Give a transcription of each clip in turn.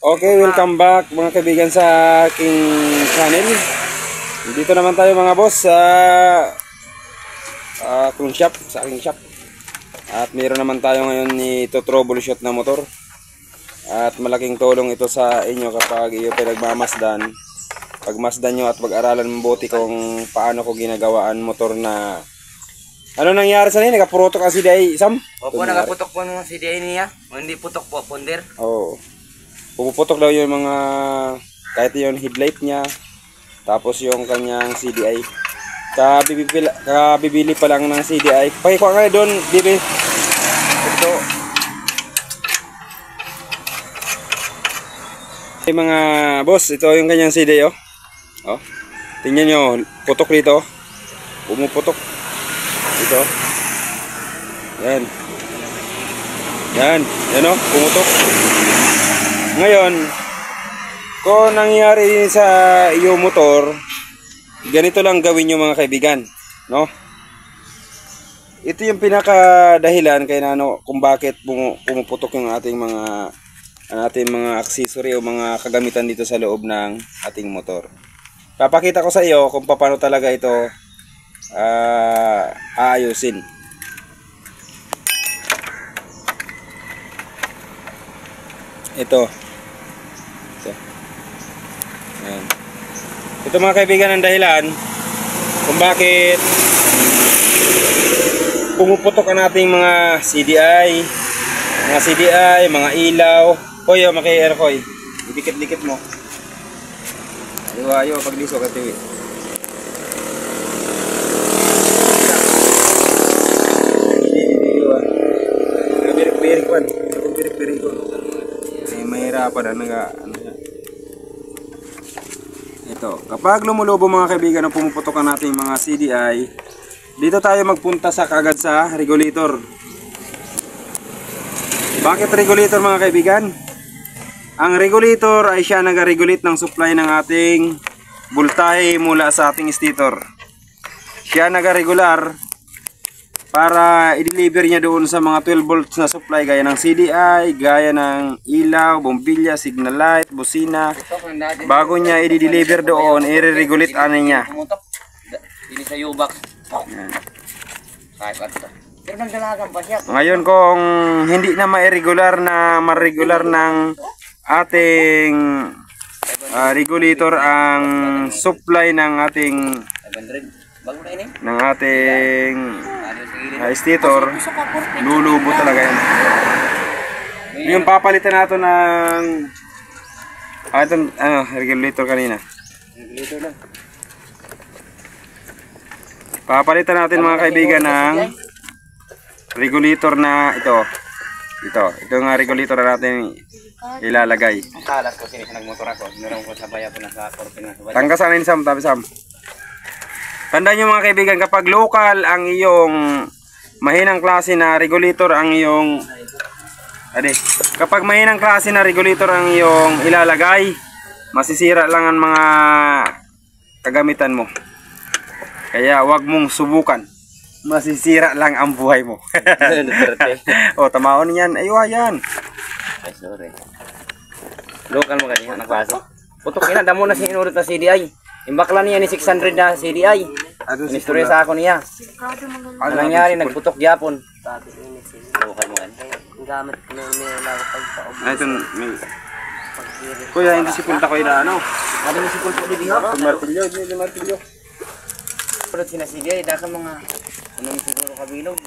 Okay, welcome back mga kaibigan sa aking channel. Dito naman tayo mga boss sa aking shop. At meron naman tayo ngayon ni troubleshoot na motor. At malaking tulong ito sa inyo kapag iyo pinagmamasdan. Pagmasdan nyo at pag-aralan mabuti kung paano ko ginagawaan motor na... Ano nangyari sa nila? Nakaputok ang CDI, Sam? Opo, nakaputok po ng CDI niya. Hindi putok po, ponder. Oo. Pupuputok daw yung mga, kahit yung headlight niya, tapos yung kanyang CDI. Kabibili pa lang ng CDI. Pakikuha nga doon, Bibi. Ito. Hey, mga boss, ito yung kanyang CDI, oh. Oh. Tingnan nyo, putok dito. Pumuputok. Ito. Yan. Yan. Yan, oh, pumutok. Ngayon, kung nangyari din sa iyo motor, ganito lang gawin nyo mga kaibigan, no? Ito yung pinaka dahilan kay nano kung bakit pumuputok yung ating mga accessory o mga kagamitan dito sa loob ng ating motor. Papakita ko sa iyo kung paano talaga ito aayusin. Ito. Ayan. Ito mga kaibigan ang dahilan kung bakit pumuputok ang ating mga CDI, mga ilaw. Hoy, maki-aircoy. Dikit-dikit mo. Ayaw pagliso ka tiwi. Birik-birik ko. Mahirapan ito. Kapag lumulobo mga kaibigan ang pumuputok ang ating mga CDI, dito tayo magpunta kagad sa regulator. Bakit regulator mga kaibigan? Ang regulator ay siya nag-regulate ng supply ng ating voltahe mula sa ating stator. Siya nag-regular para i-deliver niya doon sa mga 12 volts na supply gaya ng CDI, gaya ng ilaw, bombilya, signal light, busina. Bago niya i-deliver doon, i-regulate ano niya. Ini sa U-box. Ngayon kung hindi na ma-regular ng ating regulator ang supply ng ating stator, lulubo talaga yan. Yung papalitan natin ng itong regulator kanina. Papalitan natin mga kaibigan ng regulator na ito. Ito nga regulator na natin ilalagay. Kalas ko sini sa nagmotor ako. Meron ko sabay ako na sa korpina. Tanggasan ni Sam, tabi Sam. Tandaan nyo mga kaibigan, kapag local ang iyong mahinang klase na regulator ang iyong kapag mahinang klase na regulator ang iyong ilalagay, masisira lang ang mga kagamitan mo. Kaya wag mong subukan. Masisira lang ang buhay mo. O, tamaon niyan. Ayan. Ay, sorry. Local mo kanina, nagpasok. Putok ina, damo na si inurot na CDI. Imbakla niya ni 600 na CDI. Inistorya sa ako niya. Ano nangyari, nagputok gyapon. Local mo kanina. Gamit ko na pagpaubos. Ito, kuya, hindi si punta ko ina ano. Ano ni si punta ko diha? Martilyo. Pulot sina CDI, daka mga ano ni siguro kabilog.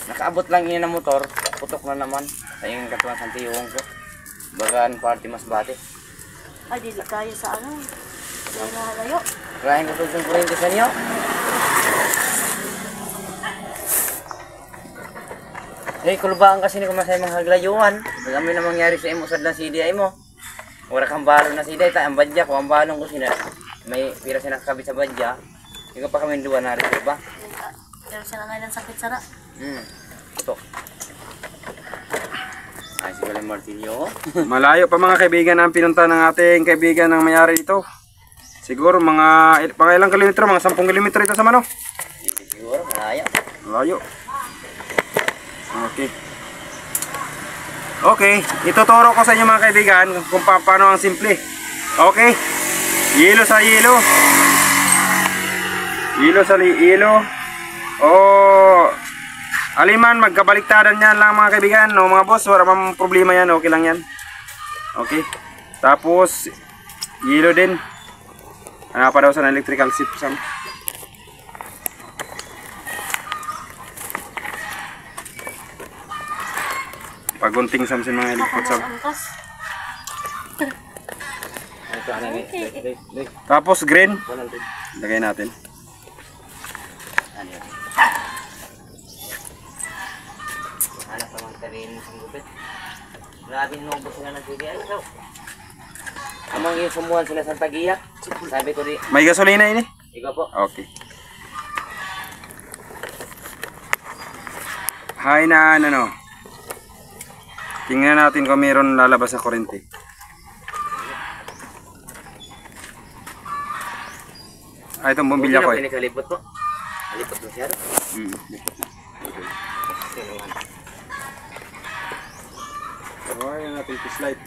Nakaabot lang yun ng motor, putok na naman. Sa yung katuwang santiyong ko. Bagaan party mas bate. Ay, di kaya sa ano. Kaya nalayo. Kaya ko itong kurente sa niyo. Eh, kulbaan kasi ni kumasay mga haglayuan. Kami na mangyari sa imo sa CDI mo. Wala kang balon na CDI, ang badya ko, ang balon ko sina. May pira siya nakakabit sa badya. Ikaw pa kami duwa na rin, diba? Pero siya na ngayon sakit sara. Putok. Ay, siguro yung martilyo. Malayo pa mga kaibigan ang pinunta ng ating kaibigan ng mayari ito. Siguro mga ilang kilometro, mga 10 kilometro ito sa mano. Siguro, malayo. Malayo. Okay. Okay, ituturo ko sa inyo mga kaibigan kung paano ang simple. Okay, yelo sa yelo. Yelo sa yelo. Aliman, magkabaliktaran yan lang mga kaibigan. No, mga boss, wala mang problema yan. Okay lang yan. Okay, tapos yelo din. Ano pa daw sa electrical system. Pagunting samsin mga electric sam. Angkas. Tapos green. Lagay natin. Anak naman tarin sa gupit. Grabe nubos sila ng CDI. Amang yung sumuhan sila sa tagiyak. Sabi ko di. May gasolina ini? Ikaw po. Okay. Hay na ano. Tingnan natin kung mayroon lalabas sa kuryente. Itong bumbilya ko eh. Kalipot po. Kalipot mo siya. So, ayan natin ito slide.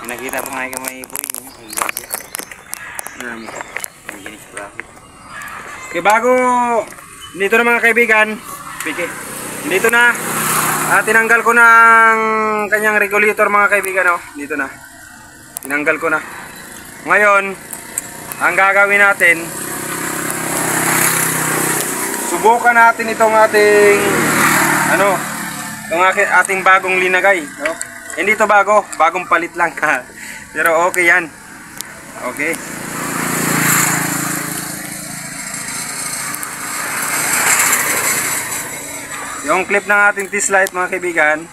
Nakita pa nga may boy. Okay, bago dito na mga kaibigan, dito na tinanggal ko ng kanyang regulator mga kaibigan, oh. Dito na tinanggal ko na. Ngayon ang gagawin natin, subukan natin itong ating ating bagong linagay, oh. Hindi to bagong palit lang pero okay yan. Okay. Yung clip ng ating T-slide mga kaibigan,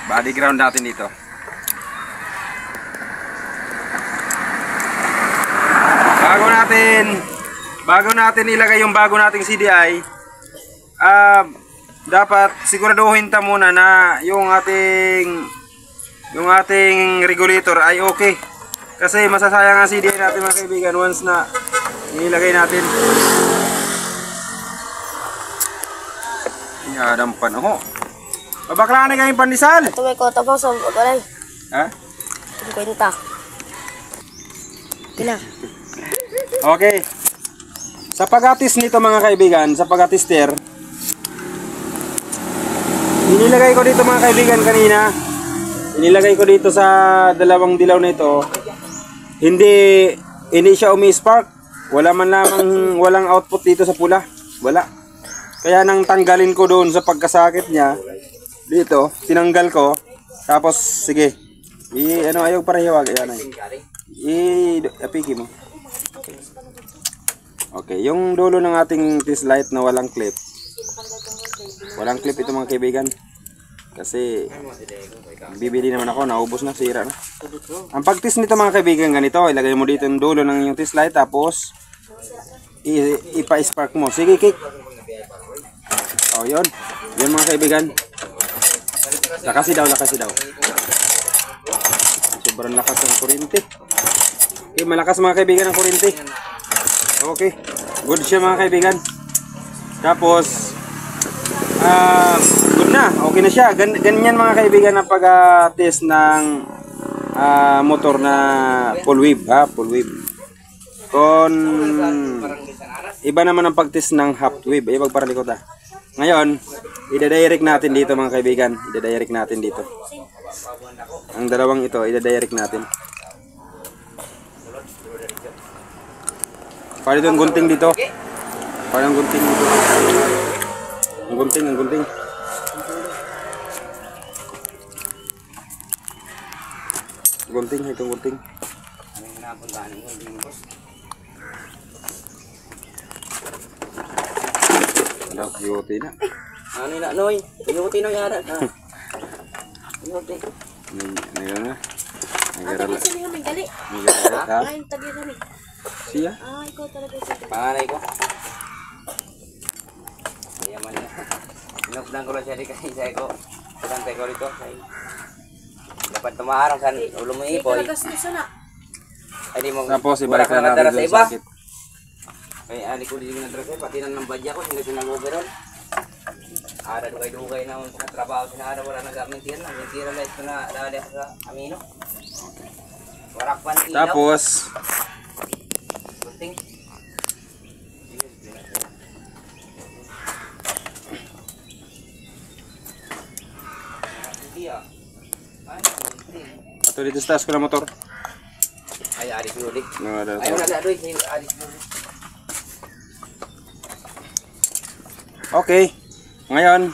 body ground natin dito. Bago natin ilagay yung bago nating CDI, dapat siguraduhin ta muna na yung ating regulator ay okay. Kasi masasayang ang CDI natin mga kaibigan once na nilagay natin. Adam pan ho. Babaklaan na kayong pandesal. Ito may kota pa sa bagay. Ha? Kwenta. Kina. Okay. Sa pag-atis nito mga kaibigan, sa pag-atister, inilagay ko dito mga kaibigan kanina. Inilagay ko dito sa dalawang dilaw na ito. Hindi siya umi-spark. Walang output dito sa pula. Wala. Kaya nang tanggalin ko doon sa pagkasakit niya, dito, tinanggal ko. Tapos, sige. Ayaw para hiwag. Ayan ay. Apiki mo. Okay, yung dulo ng ating T-slide na walang clip. Walang clip ito mga kaibigan. Kasi, bibili naman ako, naubos na, sira na. Ang pag-test nito mga kaibigan, ganito. Ilagay mo dito yung dulo ng yung T-slide, tapos, ipa-spark mo. Sige, kick. Oh, yun. Yun mga kaibigan. Lakasi daw. Sobrang lakas ng kuryente. Okay, malakas mga kaibigan ang kuryente. Okay. Good siya mga kaibigan. Tapos, good na. Okay na siya. Ganyan mga kaibigan ang pag-test ng motor na full wave. Full wave. Iba naman ang pag-test ng half wave. Ibag para likod Ngayon, ida-direct natin dito mga kaibigan. Ida-direct natin dito. Ang dalawang ito, ida-direct natin. Pwede itong gunting dito. Pwede ang gunting dito. Ang gunting. Itong gunting. Ano, yuti na. Ano na, Noy? Yuti na yara. Yuti. Ngayon na. Tabi sa niyo may gali. Ngayon tabi sa niyo. Siya? Ikaw talaga sa gali. Panganay ko. Yaman na. Inupdan ko lang siya di kasi saya ko. Pagkantay ko rito. Dapat tumaharang sa ulo mo ipoy. Talagas na sana. Ay di mo. Tapos ibalik na natin yung sakit. Kaya ali ko din ng dress pati nang badya ko hindi sinag-overall. Ada dugay-dugay na sa trabaho sinara wala nag-mentira na. Mentira lang ito na dali sa amino. Warakpan ilaw. Tapos, Bunting. ito dito sa taas ko ng motor. Ay, alis ulit. No, Ayaw na doy, alis ulit. Okay. Ngayon,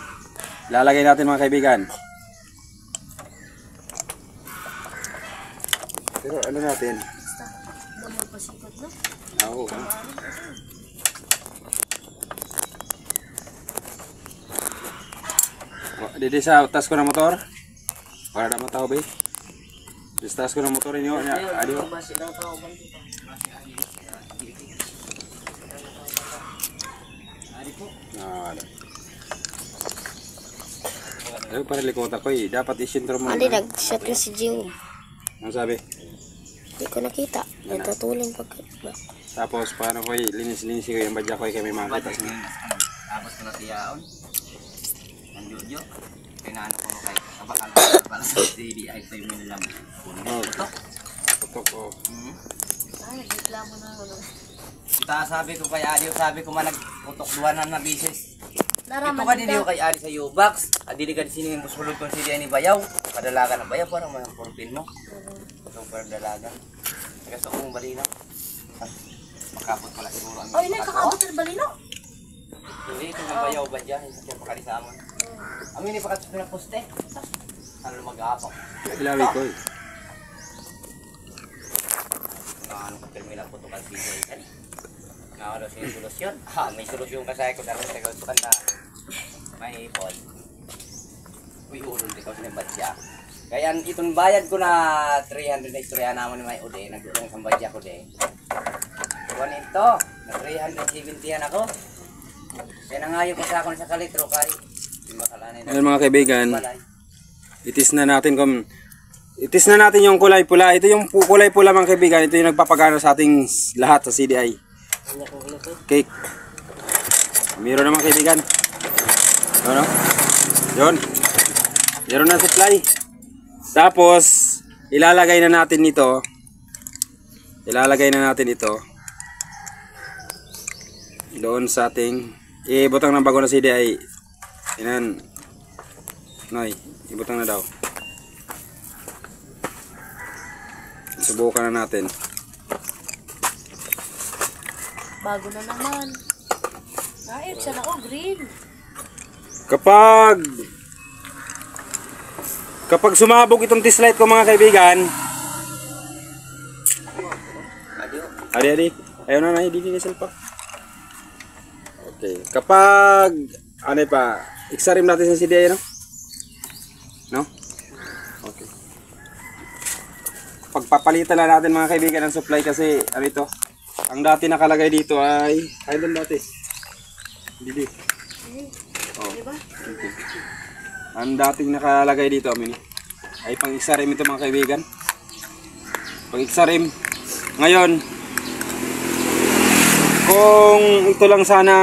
lalagay natin mga kaibigan. Pero ano natin? Basta, damay pasikat na. Oo. Dito sa taas ko ng motor. Para naman tao ba? Dito sa taas ko ng motor inyo. Adio. Basi daw ka uban dito. Ayun para likot ako eh. Dapat isintro mo. Andi, nag-shot na si Gio. Ano sabi? Hindi ko nakita. Nagtatulong pag... Tapos paano ko linis-linis ko yung badya ko kay may makita sa Tapos ko na tiyaon. Ang Jojo. Kinaano ko kay kabakal para sa CDI 5 mil lang. Oh, putok ko. Ay, reklamo na ako. Kita sabi ko kay Adio, sabi ko man nagputok duwanan na bisis. Ito Naraman ka din yung kay Adi sa U-Box. Adili ka din sino yung musulog kong CDI ni Bayaw. Kadalaga ng Bayaw para may purpin mo. Ito para dalaga. Nagkaso kong balina. Makapot pala siguro ang Ay, nakakabot ng balino. Hindi, ito ng Bayaw ba dyan? Hindi pa kalisama. Amin ni pakatot na poste. Ano mag-aapang. Ilawi ko eh. Ano ko terminal po ito kasi CDI. Nakakalo siya yung solusyon. Ha, may solusyon ka sa ko. Daroon sa kautukan na may pod. Uy, ulol ikaw sa badya. Kaya itong bayad ko na 300 na istorya naman ni may ude. Nagdulong sa badya ko de. Kuwan ito. Na 370 yan ako. Kaya nangayo ko sa akin sa kalitro kay. Ayun mga kaibigan. Itis na natin yung kulay pula. Ito yung kulay pula mga kaibigan. Ito yung nagpapagana sa ating lahat sa CDI. Cake. Meron naman kaibigan. Ano? Yun. Meron na supply. Tapos, ilalagay na natin ito. Doon sa ating ibutang ng bago na CDI. Yan. Noy, ibutang na daw. Subukan na natin. Bago na naman. Ay, siya na ako, green. Kapag sumabog itong test light ko mga kaibigan. Adi. Ayaw na hindi pa. Okay. Kapag ano pa, iksarim natin sa CDI, no? No? Okay. Pagpapalitan na natin mga kaibigan ng supply kasi ano ito? Ang dati nakalagay dito ay doon dati. Didi. Oh. Diba? Okay. Ang dating nakalagay dito ay pang iksarim ito mga kaibigan. Pang iksarim. Ngayon, kung ito lang sana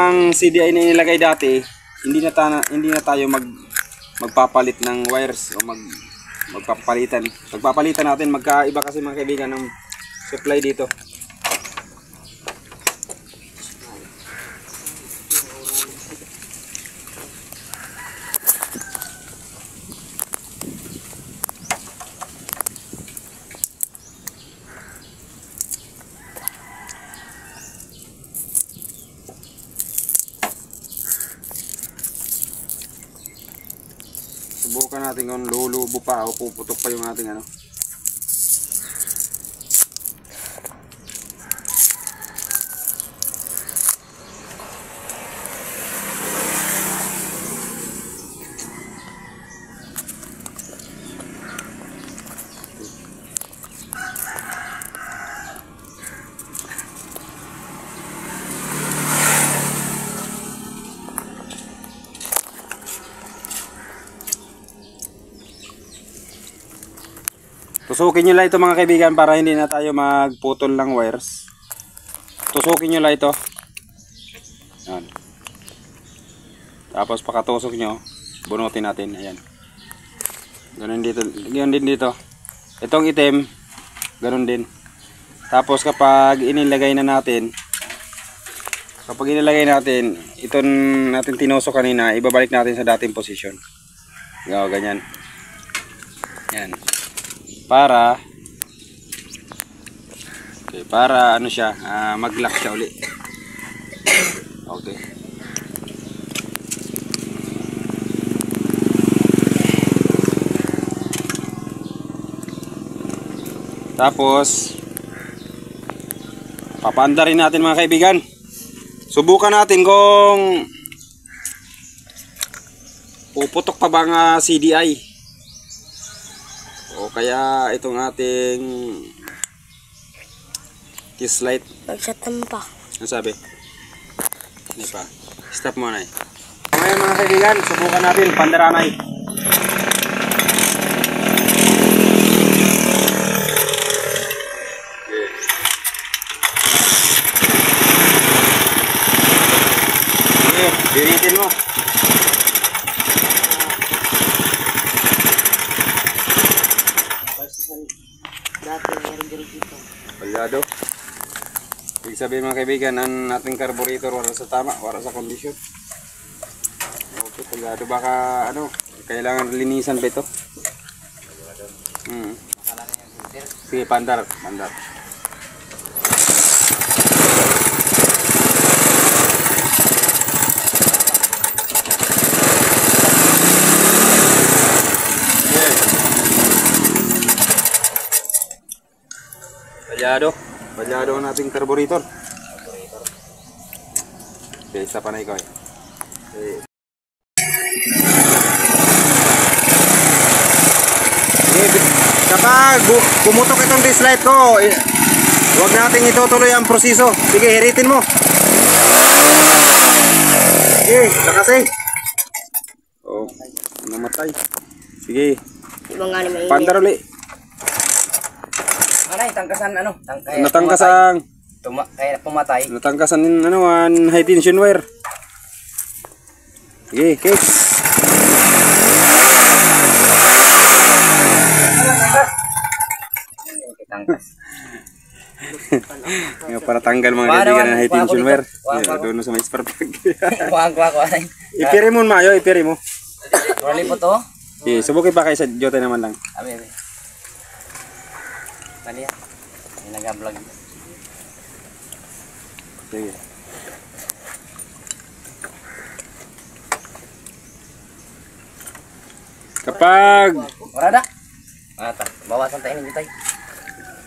ang CDI na nilagay dati, hindi na tayo magpapalit ng wires o magpapalitan. Pagpapalitan natin magkaiba kasi mga kaibigan ng supply dito. Subukan natin kung lulubo pa o puputok pa yung ating ano. Tusukin nyo lang ito mga kaibigan para hindi na tayo magputol ng wires. tusukin nyo lang ito. Yan. Tapos pakatusok nyo, bunutin natin. Ayan. Ganun dito. Ganun din dito. Itong itim, ganun din. Tapos kapag inilagay na natin, ito natin tinusok kanina, ibabalik natin sa dating posisyon. Ganyan. Yan. Para ano siya, mag-lock siya uli. Okay. Tapos papaanda rin natin mga kaibigan. Subukan natin kung puputok pa ba ang CDI o kaya itong ating kiss light. Pag-shut mo pa. Ano sabi? Hindi pa. Stop muna eh. Ngayon mga kaibigan, subukan natin pandaranay. Okay, binitin mo. Palyado. Ibig sabihin mga kaibigan, ang ating carburetor wala sa tama, wala sa kondisyon. Okay, palyado. Baka ano, kailangan linisan pa ito. Sige, pandar. Palyado ang ating carburetor. Okay, isa pa na ikaw eh. Okay. Kapag pumutok itong dislight ko, huwag nating itutuloy ang proseso. Sige, hiritin mo. Sige, lakasin. Oh, namatay. Sige. Pandar uli. Anay, tangkasan ano? Natangkasan. Kaya pumatay. Natangkasan din ano, high tension wire. Sige, okay. Tangkas. Para tanggal mga kaibigan ng high tension wire. Doon sa may spark plug. Kuha anay. Ipiri mo mayo, ipiri mo. Wali po to. Sige, subukin pa kayo sa jote naman lang. Abi. Kaniya. Nag-vlog. Sige. Kapag Marada. Ata, bawasan tayo ng tay.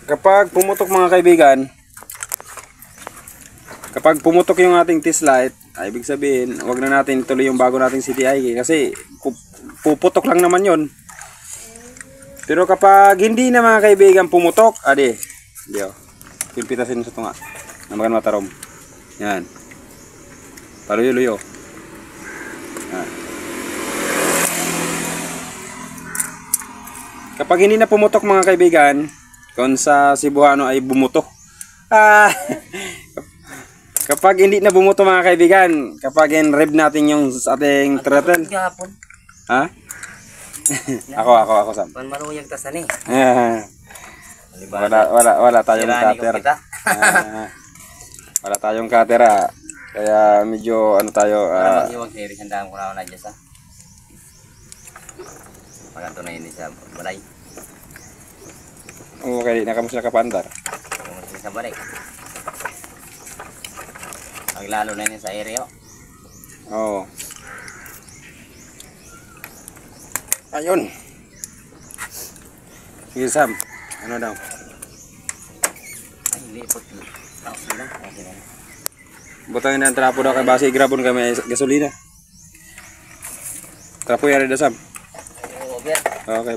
Kapag pumutok mga kaibigan, kapag pumutok yung ating test light, ay ibig sabihin, wag na natin ituloy yung bago nating CTI kasi puputok lang naman yon. Pero kapag hindi na mga kaibigan pumutok, hindi oh. Pipitasin sa tunga. Namakan matarom. Yan. Paluyo-luyo. Yan. Kapag hindi na pumutok mga kaibigan, kung sa Cebuano ay bumuto. Kapag hindi na bumuto mga kaibigan, kapag in-rev natin yung ating throttle. Ha? Ako Sam. Panmaruyag tasan eh. Wala tayong cutter. Wala tayong cutter kaya medyo ano tayo. Iwag ni Risandang ko na dyan sa. Maganto na yun sa balay. Okay, nakamusta ka pandar? Sa balay. Paglalo na yun sa area. Oo. Ayun. Sige Sam, ano daw? Ay, lipot. Sila. Butangin na ang trapo daw kay base grabon kami gasolina. Trapo yari daw Sam. Oo, bet. Okay,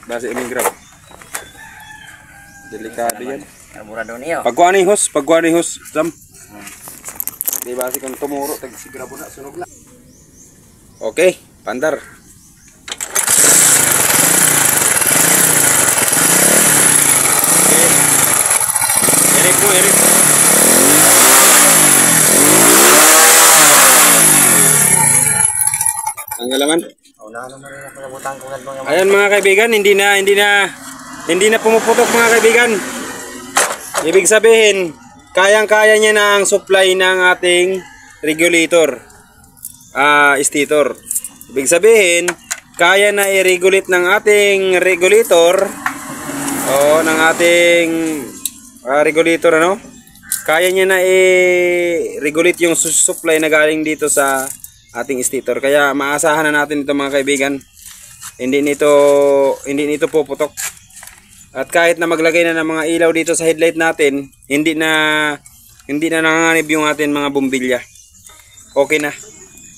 base iming grab. Delikado yan. Karburado niyo. Pagkuha ni hos, Sam. Di base kung tumuro tag si grabon na sunog na. Okay, pandar. Erik. ang halaman. Una naman rin ako nabutang kung ano. Ayan mga kaibigan, hindi na pumuputok mga kaibigan. Ibig sabihin, kayang-kaya niya na ang supply ng ating regulator. Stator. Ibig sabihin, kaya na i-regulate ng ating regulator ng ating regulator ano? Kaya niya na i-regulate yung supply na galing dito sa ating stator. Kaya maasahan na natin ito mga kaibigan. Hindi nito puputok. At kahit na maglagay na ng mga ilaw dito sa headlight natin, hindi na nanganganib yung ating mga bumbilya. Okay na.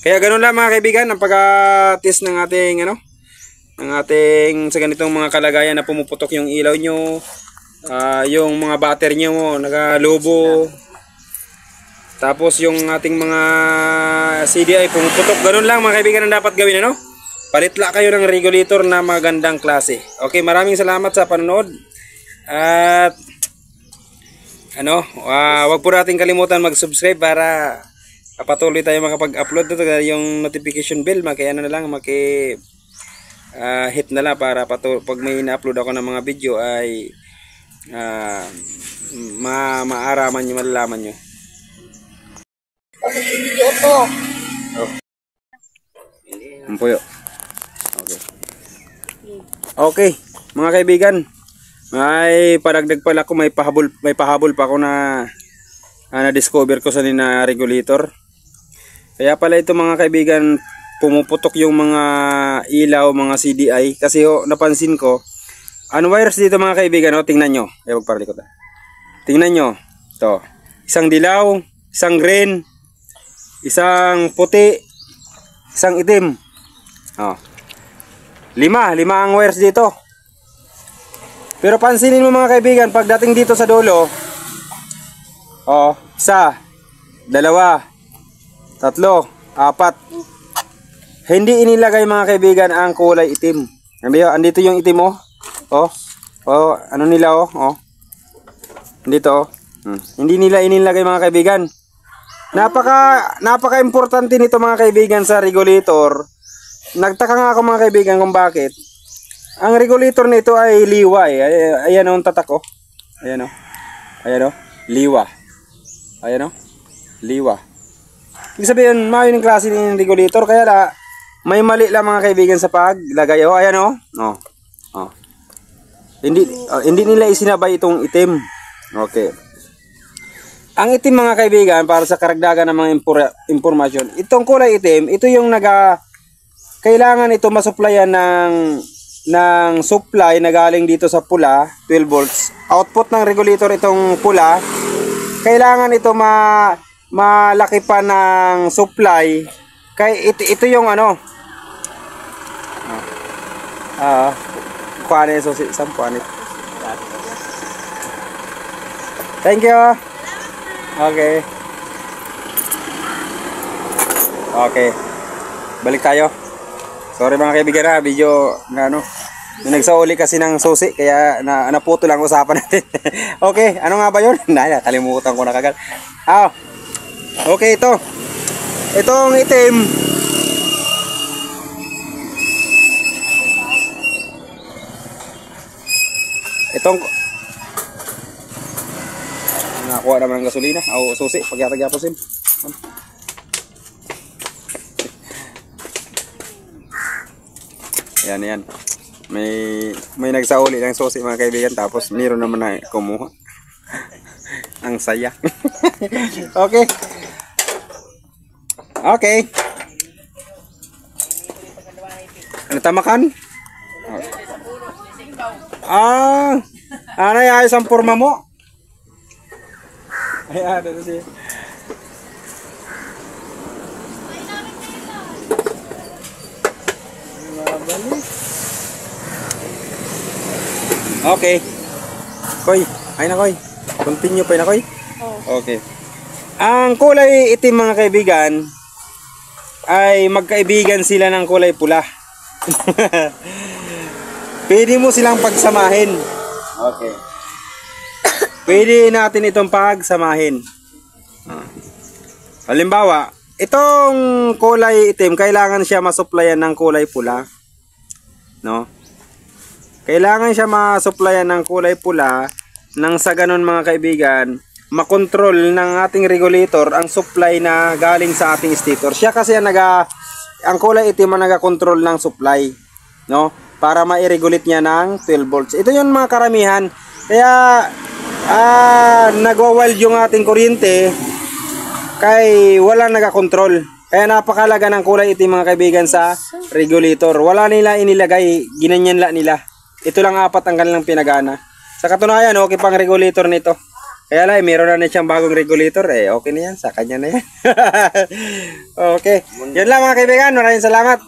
Kaya ganoon lang mga kaibigan ang pag-test ng ating sa ganitong mga kalagayan na pumuputok yung ilaw nyo, yung mga battery nyo nagalobo, tapos yung ating mga CDI pumuputok. Ganoon lang mga kaibigan ang dapat gawin ano? Palitla kayo ng regulator na magandang klase. Okay, maraming salamat sa panonood. At wag po natin kalimutan mag-subscribe para patuloy tayo makapag-upload dito. Yung notification bell, hit na lang para pag may ina-upload ako ng mga video ay maaraman nyo, malalaman nyo. Video to. Ampuyo. Okay, mga kaibigan, may padagdag pala ako, may pahabol pa ako na na-discover ko sa regulator. Kaya pala ito mga kaibigan, pumuputok yung mga ilaw, mga CDI. Kasi napansin ko, wires dito mga kaibigan, tingnan nyo. Magpalikot. Tingnan nyo, ito. Isang dilaw, isang green, isang puti, isang itim. Lima ang wires dito. Pero pansinin mo mga kaibigan, pagdating dito sa dulo, isa, dalawa, tatlo, apat. Hindi inilagay mga kaibigan ang kulay itim. Andito yung itim nila Andito Hindi nila inilagay mga kaibigan. Napaka importante nito mga kaibigan sa regulator. Nagtaka nga ako mga kaibigan kung bakit. Ang regulator nito ay liwa Ayan ang tatak Ayan liwa. Ayan liwa. Ibig sabihin, mayon yung klase ng regulator. Kaya may mali lang mga kaibigan sa paglagay. Ayan Hindi nila isinabay itong itim. Okay. Ang itim mga kaibigan, para sa karagdagan ng mga impormasyon, itong kulay itim, ito yung kailangan ito masupplyan ng supply na galing dito sa pula, 12 volts. Output ng regulator itong pula, kailangan ito malaki pa ng supply. Kaya ito yung Thank you. Okay. Balik tayo. Sorry mga kaibigan video may nagsauli kasi ng susi kaya naputo lang usapan natin. Okay, ano nga ba yun? Nakalimutan ko na kagad. Okay, itong itim. Nakakuha naman ng gasolina susi pagyatag-yaposin. Yan. May nagsauli ng susi mga kaibigan, tapos meron naman na kumuha. Ang saya. Okay. Natamakan? Ayos ang forma mo. Ito siya. Okay. Koy, continue pa na Koy. Okay. Ang kulay itim mga kaibigan ay magkaibigan sila ng kulay pula. Pwede mo silang pagsamahin. Okay. Pwede natin itong pagsamahin. Halimbawa, itong kulay itim, kailangan siya masuplayan ng kulay pula. No? Kailangan siya masuplayan ng kulay pula nang sa ganun mga kaibigan, makontrol ng ating regulator ang supply na galing sa ating stator. Siya kasi ang kulay itim ang nagakontrol ng supply, no? Para ma-regulate niya ng 12 volts. Ito yung mga karamihan. Kaya nagwa-wild yung ating kuryente kay walang nagakontrol. Kaya napakalaga ng kulay itim mga kaibigan sa regulator. Wala nila inilagay, ginanyan lang nila. Ito lang 4 ang kanilang pinagana. Sa katunayan, okay pang regulator nito. Kaya lang, meron na siyang bagong regulator. Okay na yan, sa kanya na yan. Okay. Yan lang mga kaibigan, maraming salamat.